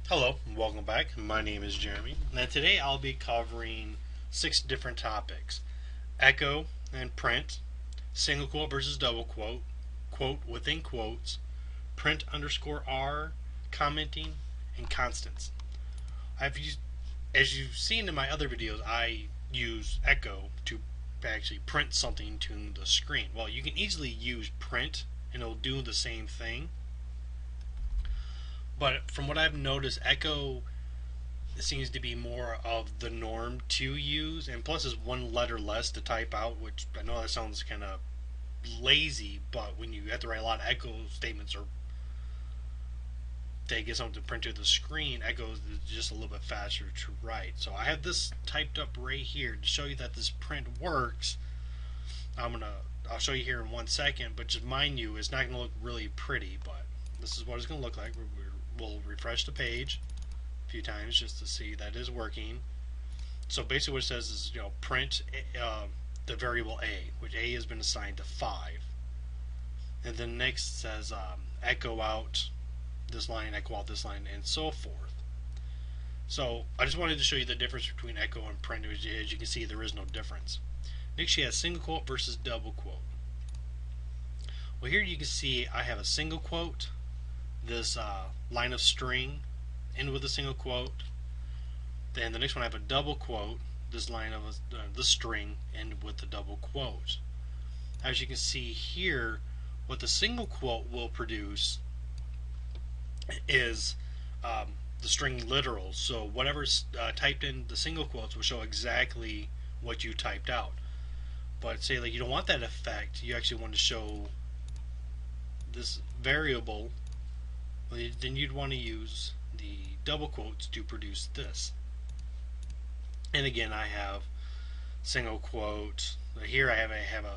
Hello, and welcome back. My name is Jeremy. Now today I'll be covering 6 different topics: echo and print, single quote versus double quote, quote within quotes, print underscore R, commenting, and constants. I've used, as you've seen in my other videos, I use echo to actually print something to the screen. Well, you can easily use print and it'll do the same thing. But from what I've noticed, echo seems to be more of the norm to use, and plus is one letter less to type out, which I know that sounds kind of lazy, but when you have to write a lot of echo statements or they get something to print to the screen, echo is just a little bit faster to write. So I have this typed up right here to show you that this print works. I'll show you here in 1 second, but just mind you, it's not going to look really pretty, but this is what it's going to look like. We'll refresh the page a few times just to see that it is working. So basically what it says is, print the variable a, which a has been assigned to 5. And then next says echo out this line, echo out this line, and so forth. So I just wanted to show you the difference between echo and print. As you can see, there is no difference. Next you have single quote versus double quote. Well, here you can see I have a single quote, this line of string, end with a single quote. Then the next one I have a double quote, this line of the string, end with the double quote. As you can see here, what the single quote will produce is the string literal. So whatever's typed in the single quotes will show exactly what you typed out. But say like you don't want that effect, you actually want to show this variable, well, then you'd want to use the double quotes to produce this. And again, I have single quote here. I have a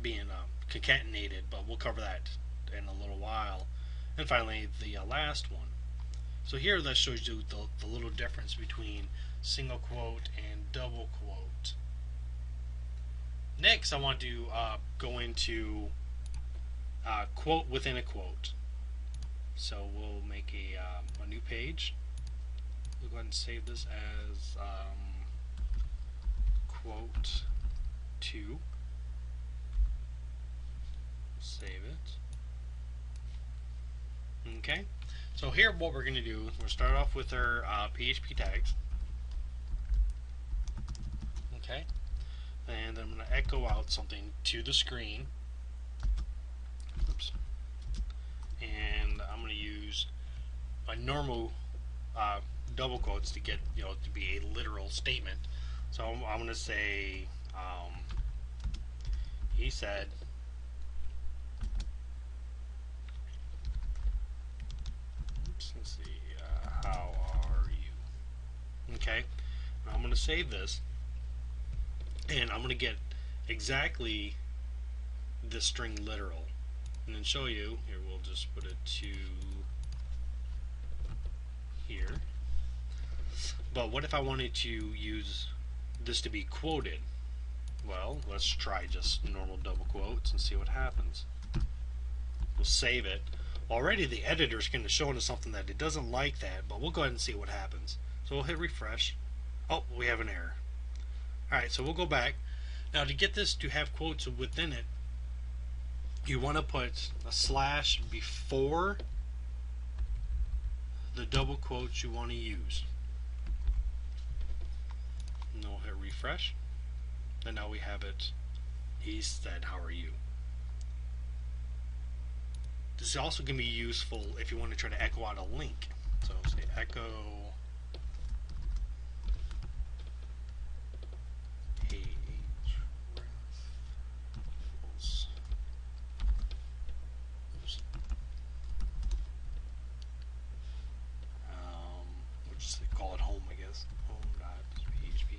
being concatenated, but we'll cover that in a little while. And finally, the last one. So here that shows you the little difference between single quote and double quote. Next, I want to go into quote within a quote. So we'll make a new page. We'll go ahead and save this as quote 2. Save it. Okay. So here what we're going to do, we'll start off with our PHP tags. Okay. And I'm going to echo out something to the screen. Oops. And I'm going to use my normal double quotes to get to be a literal statement. So I'm going to say he said let's see, how are you? Okay, now I'm going to save this and I'm going to get exactly the string literal and then show you. Here, we'll just put it to here. But what if I wanted to use this to be quoted? Well, let's try just normal double quotes and see what happens. We'll save it. Already the editor is going to show us something that it doesn't like that, but we'll go ahead and see what happens. So we'll hit refresh. Oh, we have an error. Alright, so we'll go back. Now to get this to have quotes within it, you want to put a slash before the double quotes you want to use. And then we'll hit refresh. And now we have it. He said, how are you? This is also going to be useful if you want to try to echo out a link. So say echo we'll just call it home, I guess. Home.php.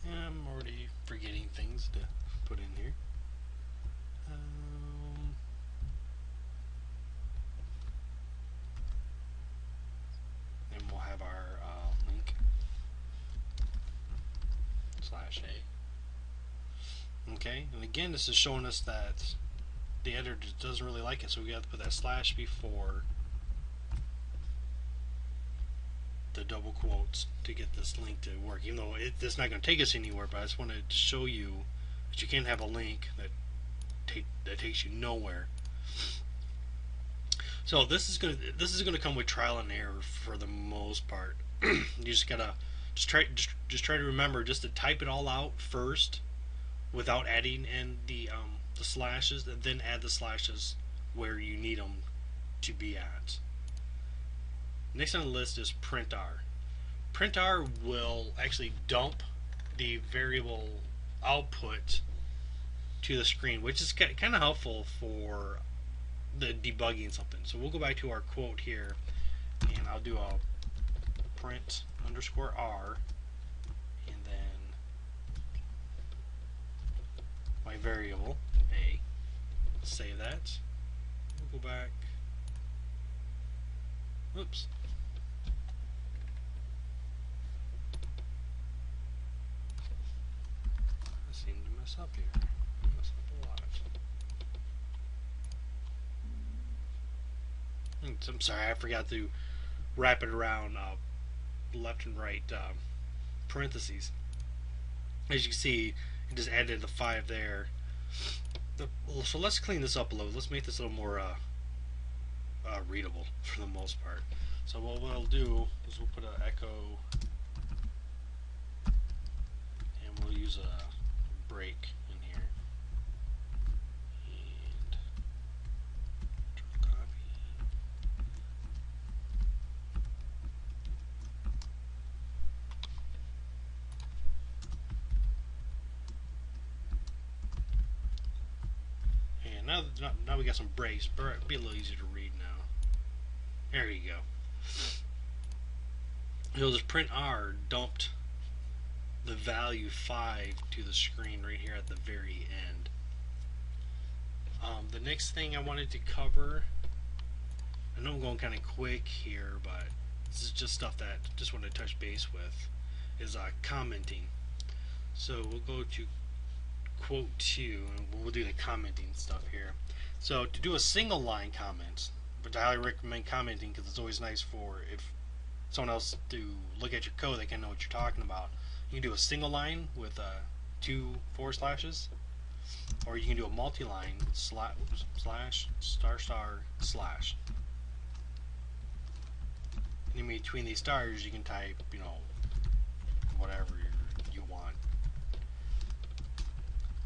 I'm already forgetting things to put in here. Then we'll have our link /a. Okay, and again, this is showing us that the editor doesn't really like it, so we have to put that slash before the double quotes to get this link to work. Even though it's not going to take us anywhere, but I just wanted to show you that you can have a link that takes you nowhere. So this is gonna come with trial and error for the most part. You just gotta try to remember just to type it all out first without adding in the slashes, and then add the slashes where you need them to be at. Next on the list is printr. Printr will actually dump the variable output to the screen, which is kind of helpful for the debugging something. So we'll go back to our quote here, and I'll do a print underscore r, and then my variable a. Save that. We'll go back. Oops. I seem to mess up here. Mess up a lot. I'm sorry, I forgot to wrap it around left and right parentheses. As you can see, it just added the 5 there. So let's clean this up a little. Let's make this a little more readable for the most part. So what we'll do is we'll put an echo, and we'll use a break in here. And copy. And now we got some breaks, but it'll be a little easier to read now. There you go. You'll just print R dumped the value 5 to the screen right here at the very end. The next thing I wanted to cover, I know I'm going kind of quick here, but this is just stuff that I just want to touch base with, is commenting. So we'll go to quote 2, and we'll do the commenting stuff here. So to do a single line comment, but I highly recommend commenting because it's always nice for if someone else to look at your code, they can know what you're talking about. You can do a single line with 2 forward slashes, or you can do a multi-line slash star star slash. And in between these stars, you can type, you know, whatever you want.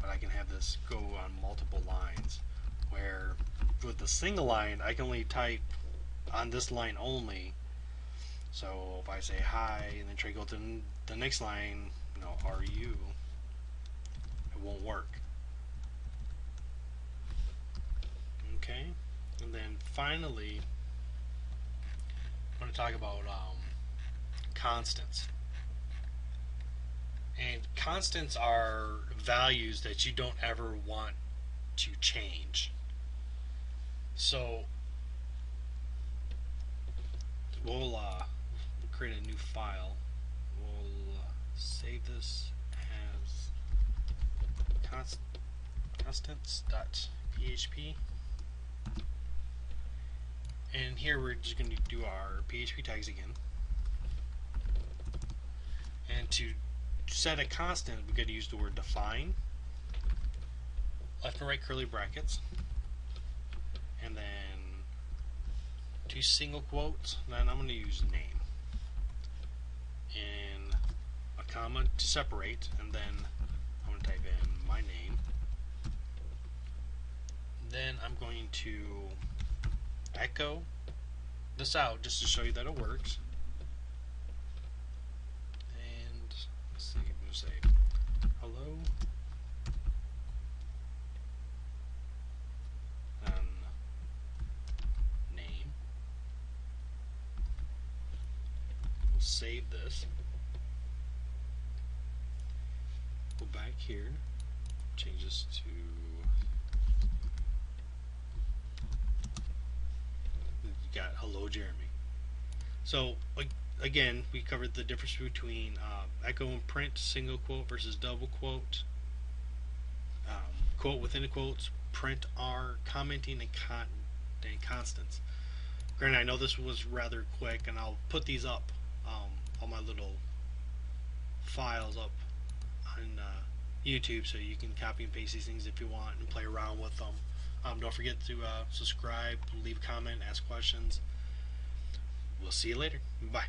But I can have this go on multiple lines, where with the single line, I can only type on this line only. So if I say hi and then try to go to the next line, you know, are you, it won't work. Okay, and then finally, I want to talk about constants. And constants are values that you don't ever want to change. So we'll create a new file. We'll save this as constants.php, and here we're just going to do our PHP tags again. And to set a constant, we got to use the word define, left and right curly brackets, and then 2 single quotes. Then I'm going to use name, and a comma to separate, and then I'm going to type in my name. Then I'm going to echo this out just to show you that it works. And let's see, I'm going to say hello, and name. We'll save this. Go back here, change this to got hello Jeremy. So again, we covered the difference between echo and print, single quote versus double quote. quote within the quotes, print R, commenting, and constants. Granted, I know this was rather quick, and I'll put these up, all my little files up on YouTube, so you can copy and paste these things if you want and play around with them. Don't forget to subscribe, leave a comment, ask questions. We'll see you later. Bye.